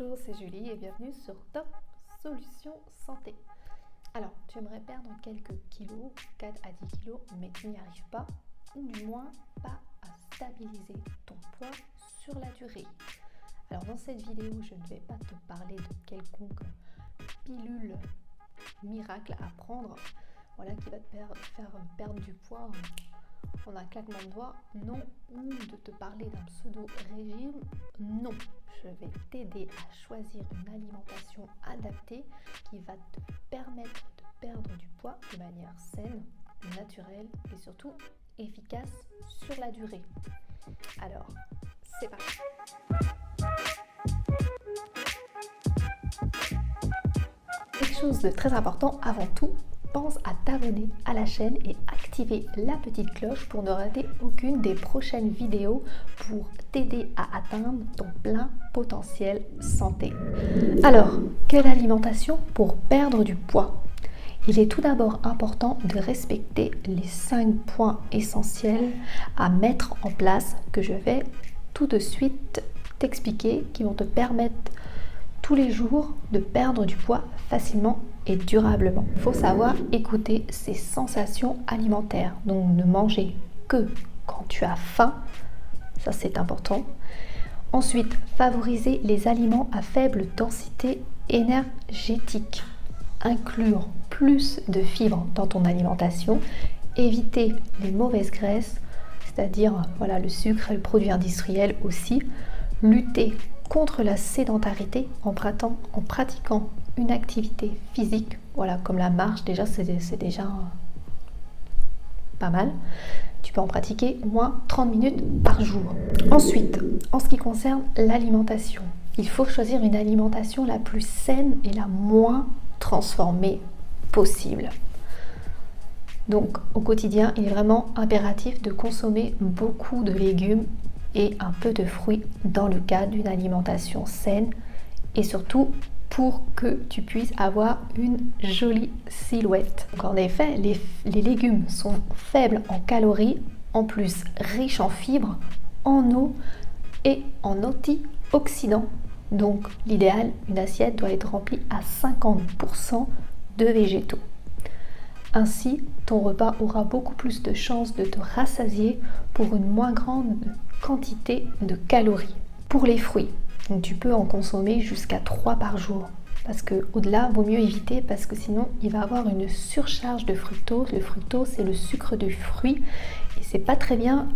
Bonjour, c'est Julie et bienvenue sur Top Solutions Santé. Alors, tu aimerais perdre quelques kilos, 4 à 10 kilos, mais tu n'y arrives pas, ou du moins pas à stabiliser ton poids sur la durée. Alors, dans cette vidéo, je ne vais pas te parler de quelconque pilule miracle à prendre, qui va te faire perdre du poids en un claquement de doigts, non, ou de te parler d'un pseudo-régime, non. Je vais t'aider à choisir une alimentation adaptée qui va te permettre de perdre du poids de manière saine, naturelle et surtout efficace sur la durée. Alors, c'est parti. Quelque chose de très important avant tout, pense à t'abonner à la chaîne et activer la petite cloche pour ne rater aucune des prochaines vidéos pour t'aider à atteindre ton plein potentiel santé. Alors, quelle alimentation pour perdre du poids? Il est tout d'abord important de respecter les 5 points essentiels à mettre en place que je vais tout de suite t'expliquer, qui vont te permettre tous les jours de perdre du poids facilement et durablement. Il faut savoir écouter ses sensations alimentaires, donc ne manger que quand tu as faim, ça c'est important. Ensuite, favoriser les aliments à faible densité énergétique, inclure plus de fibres dans ton alimentation, éviter les mauvaises graisses, c'est-à-dire le sucre et le produit industriel aussi, lutter contre la sédentarité en pratiquant une activité physique, comme la marche, déjà c'est déjà pas mal. Tu peux en pratiquer au moins 30 minutes par jour. Ensuite, en ce qui concerne l'alimentation, il faut choisir une alimentation la plus saine et la moins transformée possible. Donc au quotidien, il est vraiment impératif de consommer beaucoup de légumes et un peu de fruits dans le cadre d'une alimentation saine et surtout pour que tu puisses avoir une jolie silhouette. Donc en effet, les légumes sont faibles en calories, en plus riches en fibres, en eau et en antioxydants. Donc l'idéal, une assiette doit être remplie à 50% de végétaux. Ainsi, ton repas aura beaucoup plus de chances de te rassasier pour une moins grande quantité de calories. Pour les fruits, donc tu peux en consommer jusqu'à 3 par jour. Parce que au-delà, vaut mieux éviter parce que sinon il va avoir une surcharge de fructose. Le fructose, c'est le sucre du fruit et c'est pas très bien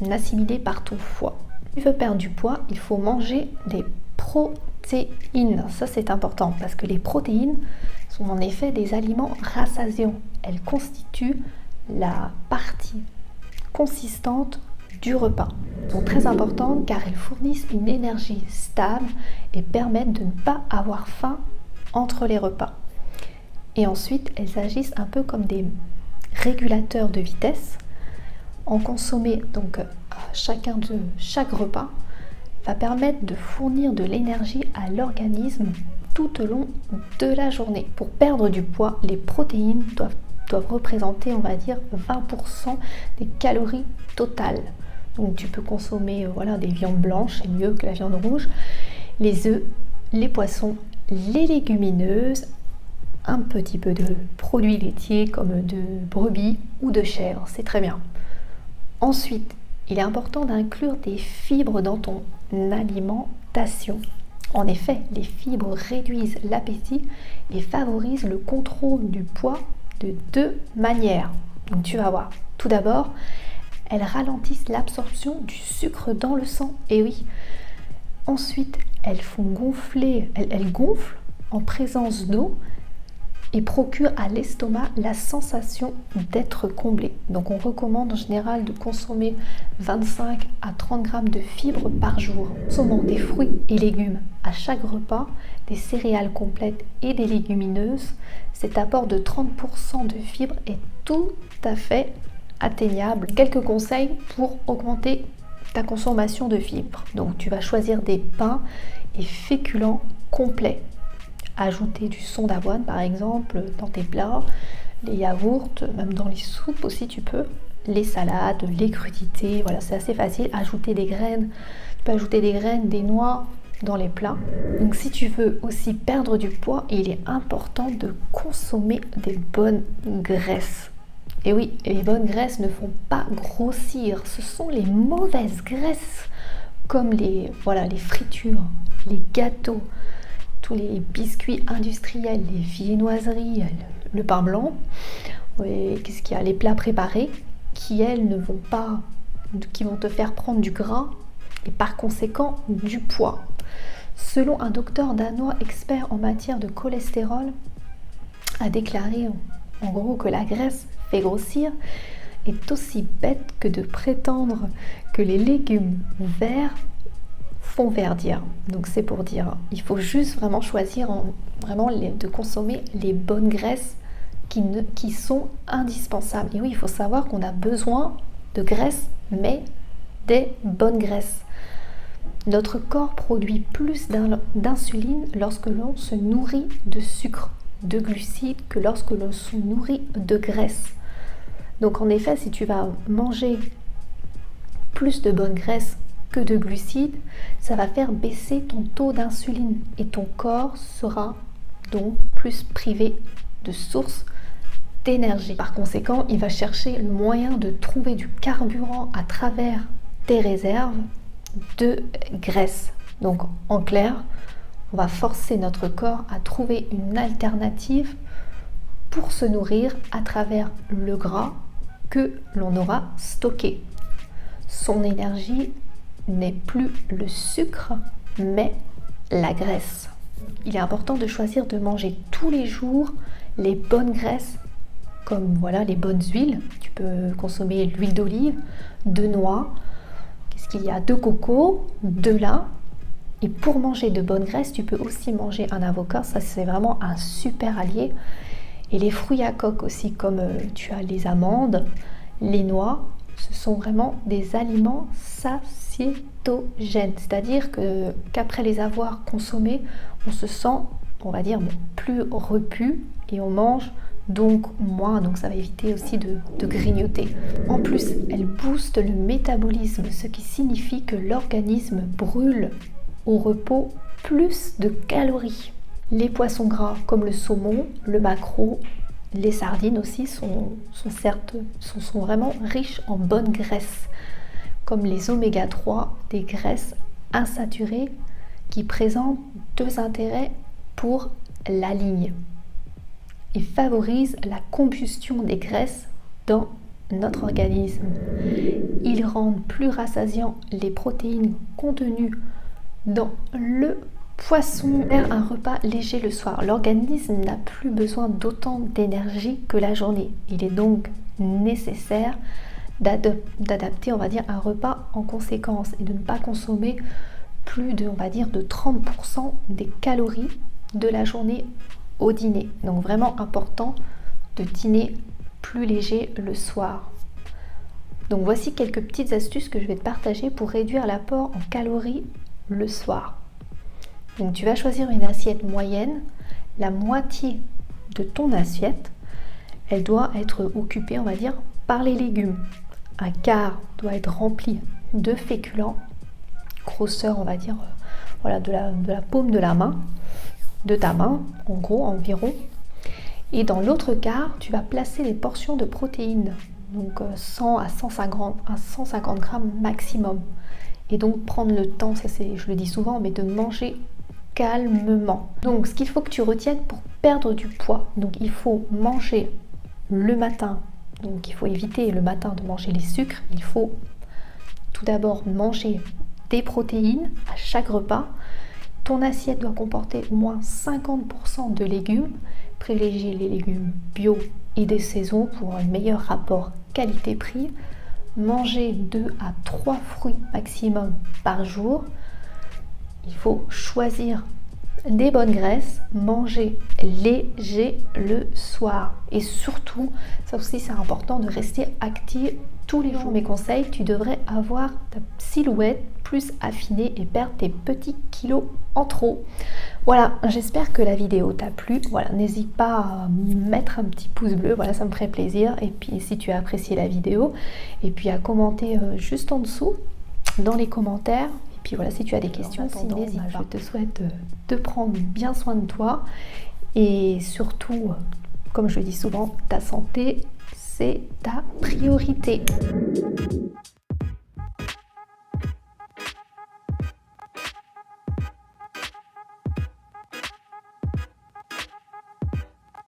assimilé par ton foie. Si tu veux perdre du poids, il faut manger des protéines. Ça c'est important parce que les protéines sont en effet des aliments rassasiants. Elles constituent la partie consistante du repas. Elles sont très importantes car elles fournissent une énergie stable et permettent de ne pas avoir faim entre les repas. Et ensuite, elles agissent un peu comme des régulateurs de vitesse. En consommer donc chaque repas va permettre de fournir de l'énergie à l'organisme tout au long de la journée. Pour perdre du poids, les protéines doivent représenter, on va dire, 20% des calories totales. Donc tu peux consommer des viandes blanches, c'est mieux que la viande rouge, les œufs, les poissons, les légumineuses, un petit peu de produits laitiers comme de brebis ou de chèvre, c'est très bien. Ensuite, il est important d'inclure des fibres dans ton alimentation. En effet, les fibres réduisent l'appétit et favorisent le contrôle du poids de 2 manières. Donc tu vas voir, tout d'abord, elles ralentissent l'absorption du sucre dans le sang, et oui. Ensuite, elles gonflent en présence d'eau et procurent à l'estomac la sensation d'être comblé. Donc on recommande en général de consommer 25 à 30 grammes de fibres par jour. Consommant des fruits et légumes à chaque repas, des céréales complètes et des légumineuses, cet apport de 30% de fibres est tout à fait atteignable. Quelques conseils pour augmenter ta consommation de fibres. Donc tu vas choisir des pains et féculents complets. Ajouter du son d'avoine par exemple dans tes plats, les yaourts, même dans les soupes aussi tu peux, les salades, les crudités, c'est assez facile. Ajouter des graines, tu peux ajouter des graines, des noix dans les plats. Donc si tu veux aussi perdre du poids, il est important de consommer des bonnes graisses. Et oui, les bonnes graisses ne font pas grossir, ce sont les mauvaises graisses, comme les fritures, les gâteaux, tous les biscuits industriels, les viennoiseries, le pain blanc, qu'est-ce qu'il y a, les plats préparés, qui elles qui vont te faire prendre du gras et par conséquent du poids. Selon un docteur danois expert en matière de cholestérol, a déclaré en gros que la graisse fait grossir, est aussi bête que de prétendre que les légumes verts font verdir. Donc c'est pour dire, il faut juste vraiment choisir de consommer les bonnes graisses qui sont indispensables. Et oui, il faut savoir qu'on a besoin de graisse, mais des bonnes graisses. Notre corps produit plus d'insuline lorsque l'on se nourrit de sucre, de glucides, que lorsque l'on se nourrit de graisse. Donc en effet, si tu vas manger plus de bonnes graisses que de glucides, ça va faire baisser ton taux d'insuline et ton corps sera donc plus privé de sources d'énergie. Par conséquent, il va chercher le moyen de trouver du carburant à travers tes réserves de graisse. Donc en clair, on va forcer notre corps à trouver une alternative pour se nourrir à travers le gras que l'on aura stocké. Son énergie n'est plus le sucre, mais la graisse. Il est important de choisir de manger tous les jours les bonnes graisses, comme les bonnes huiles. Tu peux consommer l'huile d'olive, de noix, qu'est-ce qu'il y a, de coco, de lin. Et pour manger de bonnes graisses, tu peux aussi manger un avocat, ça c'est vraiment un super allié. Et les fruits à coque aussi, comme tu as les amandes, les noix, ce sont vraiment des aliments satiétogènes. C'est-à-dire qu'après les avoir consommés, on se sent, on va dire, plus repu et on mange donc moins. Donc ça va éviter aussi de grignoter. En plus, elles boostent le métabolisme, ce qui signifie que l'organisme brûle au repos plus de calories. Les poissons gras comme le saumon, le maquereau, les sardines aussi sont vraiment riches en bonnes graisses, comme les oméga 3, des graisses insaturées qui présentent deux intérêts pour la ligne. Ils favorisent la combustion des graisses dans notre organisme. Ils rendent plus rassasiants les protéines contenues dans le poisson. Faire un repas léger le soir. L'organisme n'a plus besoin d'autant d'énergie que la journée. Il est donc nécessaire d'adapter, on va dire, un repas en conséquence et de ne pas consommer plus de, on va dire, de 30% des calories de la journée au dîner. Donc vraiment important de dîner plus léger le soir. Donc voici quelques petites astuces que je vais te partager pour réduire l'apport en calories le soir. Donc tu vas choisir une assiette moyenne. La moitié de ton assiette, elle doit être occupée, on va dire, par les légumes. Un quart doit être rempli de féculents, grosseur, on va dire, de la paume de la main, de ta main, en gros, environ. Et dans l'autre quart, tu vas placer les portions de protéines, donc 100 à 150 grammes maximum. Et donc prendre le temps, ça c'est, je le dis souvent, mais de manger calmement. Donc ce qu'il faut que tu retiennes pour perdre du poids, donc il faut manger le matin, donc il faut éviter le matin de manger les sucres. Il faut tout d'abord manger des protéines à chaque repas. Ton assiette doit comporter au moins 50% de légumes. Privilégier les légumes bio et des saisons pour un meilleur rapport qualité-prix. Manger 2 à 3 fruits maximum par jour. Il faut choisir des bonnes graisses, manger léger le soir. Et surtout, ça aussi c'est important, de rester actif tous les jours. Mes conseils, tu devrais avoir ta silhouette plus affinée et perdre tes petits kilos en trop. Voilà, j'espère que la vidéo t'a plu. Voilà, n'hésite pas à mettre un petit pouce bleu, voilà, ça me ferait plaisir. Et puis si tu as apprécié la vidéo, et puis à commenter juste en dessous, dans les commentaires. Puis voilà, si tu as des questions, n'hésite pas. Je te souhaite de prendre bien soin de toi et surtout, comme je le dis souvent, ta santé, c'est ta priorité.